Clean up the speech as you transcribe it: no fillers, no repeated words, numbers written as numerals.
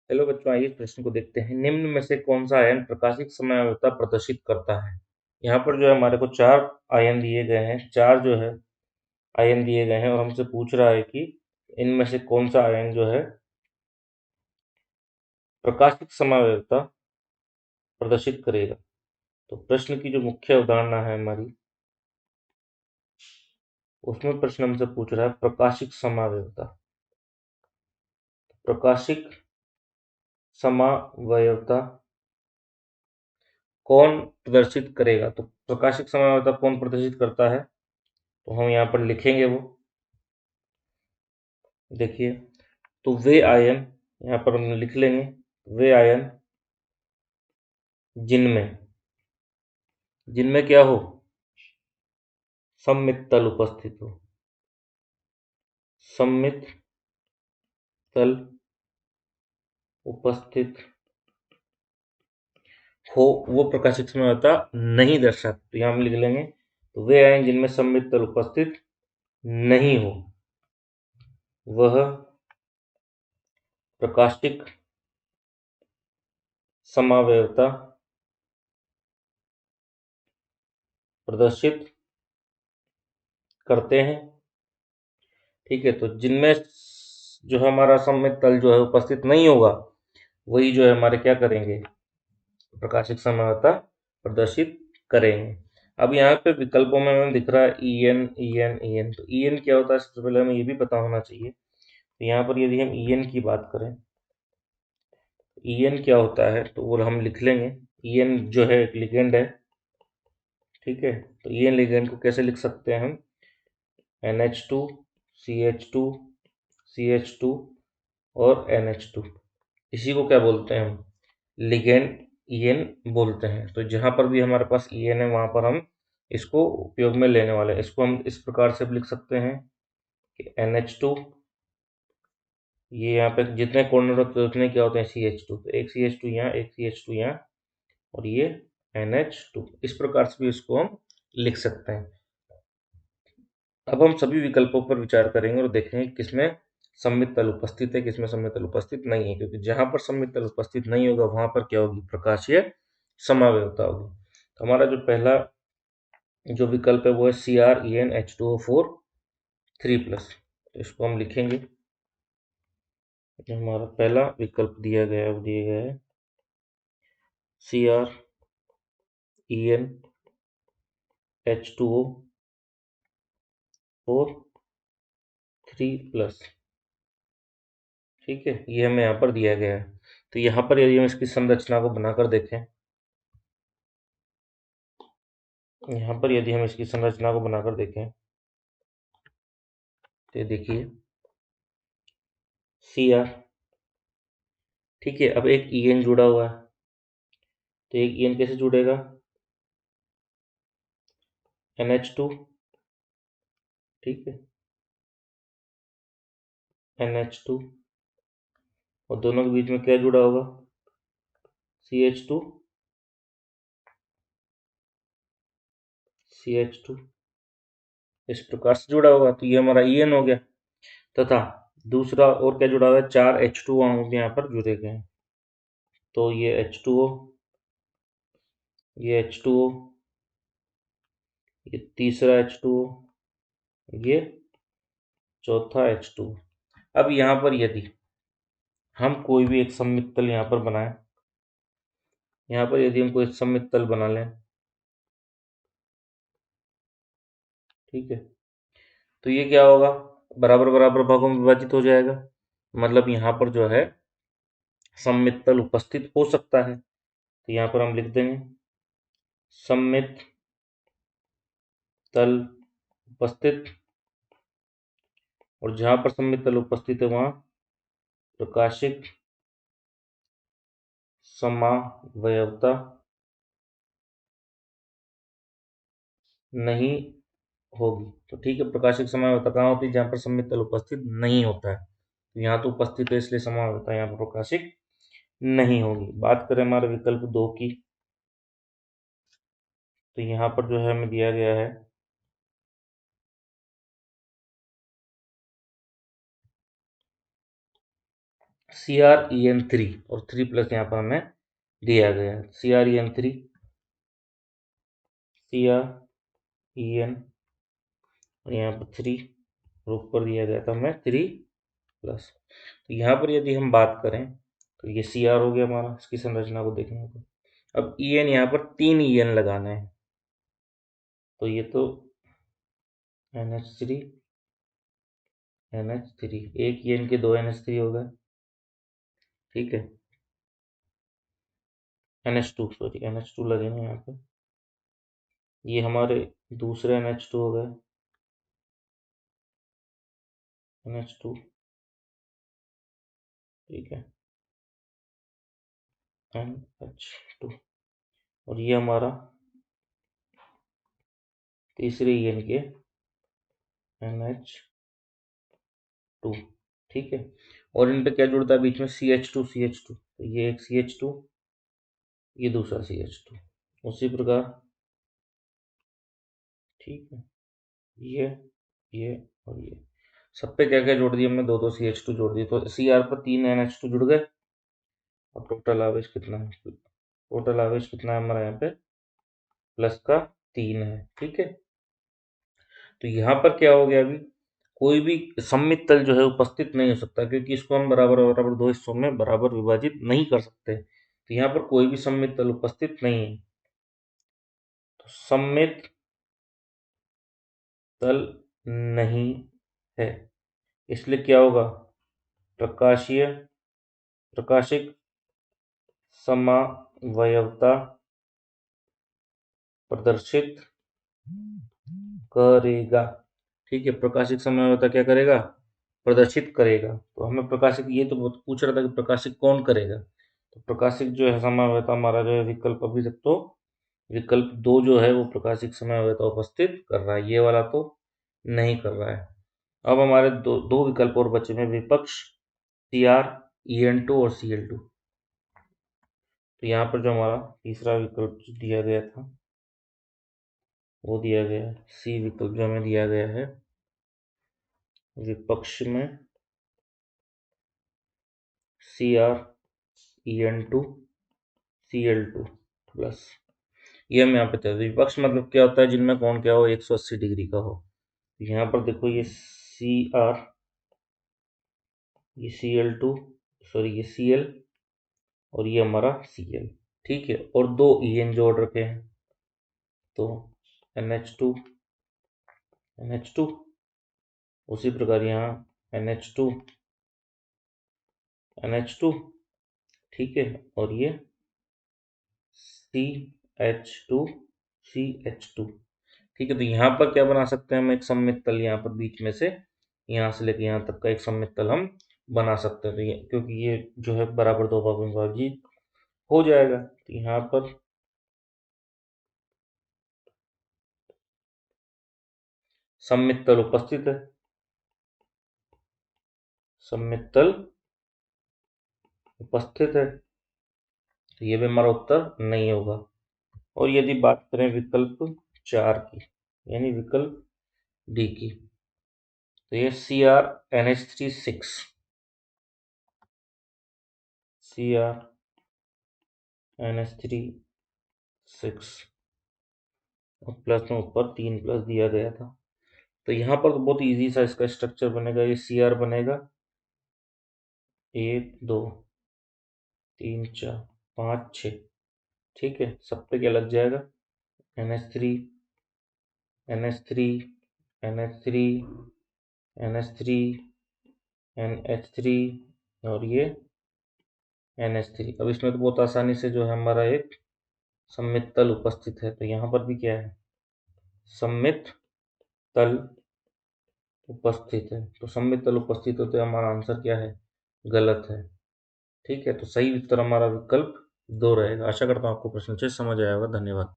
Hello बच्चों, आइए इस प्रश्न को देखते हैं। निम्न में से कौन सा आयन प्रकाशिक समयावता प्रदर्शित करता है? यहाँ पर जो है हमारे को 4 आयन दिए गए हैं, 4 जो है आयन दिए गए हैं और हमसे पूछ रहा है कि इनमें से कौन सा आयन जो है प्रकाशिक समयावता प्रदर्शित करेगा। तो प्रश्न की जो मुख्य अवधारणा है हमारी, उसमें प्रश्न हमसे पूछ रहा है प्रकाशिक समयावता। प्रकाशिक समयावता कौन प्रदर्शित करेगा? तो प्रकाशिक समयावता कौन प्रदर्शित करता है, तो हम यहाँ पर लिखेंगे वो। देखिए, तो वे आयन यहाँ पर हम लिख लेंगे, वे आयन जिनमें जिनमें क्या हो, सममित तल उपस्थित हो। सममित तल उपस्थित हो वो प्रकाशिक समयावता नहीं दर्शाते। तो यहाँ हम लिख लेंगे, तो वे आयन जिनमें सममित तल उपस्थित नहीं हो वह प्रकाशिक समावयवता प्रदर्शित करते हैं। ठीक है, तो जिनमें जो है हमारा सममित तल जो है उपस्थित नहीं होगा, वही जो है हमारे क्या करेंगे, प्रकाशिक समयावता प्रदर्शित करेंगे। अब यहाँ पे विकल्पों में हमें दिख रहा है E N E N E N. तो ई एन क्या होता है, सबसे पहले हमें ये भी पता होना चाहिए। तो यहाँ पर यदि हम ई एन की बात करें, ई एन क्या होता है, तो वो हम लिख लेंगे। ई एन जो है एक लिगेंड है। ठीक है, तो ई एन लिगेंड को कैसे लिख सकते हैं हम, NH2 CH2 CH2 और NH2। इसी को क्या बोलते हैं हम, लिगेंड ईएन बोलते हैं। तो जहाँ पर भी हमारे पास ईएन है वहाँ पर हम इसको उपयोग में लेने वाले हैं। इसको हम इस प्रकार से भी लिख सकते हैं कि NH2, ये यहाँ पे जितने कॉर्नर होते हैं उतने क्या होते हैं, CH2। तो एक CH2 यहाँ, एक CH2 यहाँ, और ये NH2। इस प्रकार से भी इसको हम लिख सकते हैं। अब हम सभी विकल्पों पर विचार करेंगे और देखेंगे किसमें सममित तल उपस्थित है, किसमें सममित तल उपस्थित नहीं है। क्योंकि जहां पर सममित तल उपस्थित नहीं होगा वहां पर क्या होगी, प्रकाशीय समावयवता होगी। तो हमारा जो पहला जो विकल्प है वो है CrEnH2O4 3+। तो इसको हम लिखेंगे, जो हमारा पहला विकल्प दिया गया है वो दिया गया है CrEnH2O4 3+। ठीक है, ये हमें यहाँ पर दिया गया है। तो यहाँ पर यदि हम इसकी संरचना को बनाकर देखें, यहाँ पर यदि हम इसकी संरचना को बनाकर देखें, तो देखिए Cr। ठीक है, अब एक En जुड़ा हुआ है, तो एक En कैसे जुड़ेगा, NH2। ठीक है, NH2, और दोनों के बीच में क्या जुड़ा होगा, CH2 CH2। इस प्रकार से जुड़ा होगा, तो ये हमारा En हो गया। तथा दूसरा और क्या जुड़ा हुआ है, 4 H2 अणु भी यहाँ पर जुड़े गए हैं। तो ये H2O, ये H2O, ये तीसरा H2O, ये चौथा H2O। अब यहाँ पर यदि हम कोई भी एक सममित तल यहाँ पर बनाएं, यहाँ पर यदि हम कोई सममित तल बना लें, ठीक है, तो ये क्या होगा, बराबर बराबर भागों में विभाजित हो जाएगा। मतलब यहाँ पर जो है सममित तल उपस्थित हो सकता है। तो यहाँ पर हम लिख देंगे सममित तल उपस्थित, और जहां पर सममित तल उपस्थित है वहां प्रकाशिक समावयवता नहीं होगी। तो ठीक है, प्रकाशिक समावयवता कहाँ होती है, जहां पर सममित तल उपस्थित नहीं होता है। तो यहाँ तो उपस्थित है, इसलिए समावयवता यहाँ पर प्रकाशिक नहीं होगी। बात करें हमारे विकल्प 2 की, तो यहाँ पर जो है हमें दिया गया है CrEn3 और 3 प्लस यहाँ पर हमें दिया गया है CrEn3 CrEn और यहाँ पर 3 और ऊपर दिया गया था हमें 3 प्लस। तो यहाँ पर यदि हम बात करें तो ये Cr हो गया हमारा, इसकी संरचना को देखने को। अब En यहाँ पर 3 En लगाने हैं, तो ये तो NH3 NH3 एक En के 2 NH3 हो गए, ठीक है। NH2 सॉरी NH2 लगेंगे यहाँ पे, ये हमारे दूसरे NH2 हो गए NH2, ठीक है NH2 और ये हमारा तीसरे En के NH2, ठीक है। और इन पे क्या जुड़ता है बीच में CH2 तो ये एक CH2, ये दूसरा CH2, उसी प्रकार, ठीक है। ये और ये सब पे क्या क्या जोड़ दिया हमने, 2 CH2 जोड़ दिए, तो Cr पर 3 NH2 जुड़ गए। और टोटल आवेश कितना है, टोटल आवेश कितना है हमारा यहाँ पे प्लस का 3 है, ठीक है। तो यहाँ पर क्या हो गया, अभी कोई भी सममित तल जो है उपस्थित नहीं हो सकता, क्योंकि इसको हम बराबर बराबर 2 हिस्सों में बराबर विभाजित नहीं कर सकते। तो यहाँ पर कोई भी सममित तल उपस्थित नहीं है, तो सममित तल नहीं है, इसलिए क्या होगा, प्रकाशिक समवयवता प्रदर्शित करेगा, ठीक है। प्रकाशिक समवयवता क्या करेगा, प्रदर्शित करेगा। तो हमें प्रकाशिक, ये तो बहुत पूछ रहा था कि प्रकाशिक कौन करेगा, तो प्रकाशिक जो है समवयवता हमारा जो है विकल्प, अभी तक तो विकल्प 2 जो है वो प्रकाशिक समवयवता उपस्थित कर रहा है, ये वाला तो नहीं कर रहा है। अब हमारे दो विकल्प और बचे हैं, विपक्ष CrEn2 और Cl2। तो यहाँ पर जो हमारा तीसरा विकल्प दिया गया था वो दिया गया है C विकल्प, जो हमें दिया गया है विपक्ष में CrEn2 Cl2 प्लस, ये हम यहाँ पे तय, विपक्ष मतलब क्या होता है, जिनमें कोण क्या हो 180 डिग्री का हो। यहाँ पर देखो ये Cr, ये Cl2 सॉरी ये Cl और ये हमारा Cl, ठीक है। और 2 En जोड़ रखे हैं, तो NH2 उसी प्रकार यहाँ NH2 ठीक है। और ये CH2 ठीक है। तो यहाँ पर क्या बना सकते हैं हम, एक सममित तल यहाँ पर बीच में से यहाँ से लेके यहाँ तक का एक सममित तल हम बना सकते हैं। तो ये क्योंकि ये जो है बराबर 2 भागों में विभाजित हो जाएगा, तो यहाँ पर सममित तल उपस्थित है, सममित तल उपस्थित है, तो ये भी हमारा उत्तर नहीं होगा। और यदि बात करें विकल्प 4 की, यानी विकल्प डी की, तो ये CrNH3 और प्लस में ऊपर 3 प्लस दिया गया था। तो यहाँ पर तो बहुत इजी सा इसका स्ट्रक्चर बनेगा, ये Cr बनेगा 1 2 3 4 5 6, ठीक है। सब पे क्या लग जाएगा, NH3 NH3 NH3 NH3 NH3 और ये NH3। अब इसमें तो बहुत आसानी से जो है हमारा एक सममित तल उपस्थित है, तो यहाँ पर भी क्या है, सममित तल उपस्थित है। तो सममित तल उपस्थित होते हमारा आंसर क्या है, गलत है, ठीक है। तो सही उत्तर हमारा विकल्प 2 रहेगा। आशा करता हूँ आपको प्रश्न अच्छे से समझ आया होगा। धन्यवाद।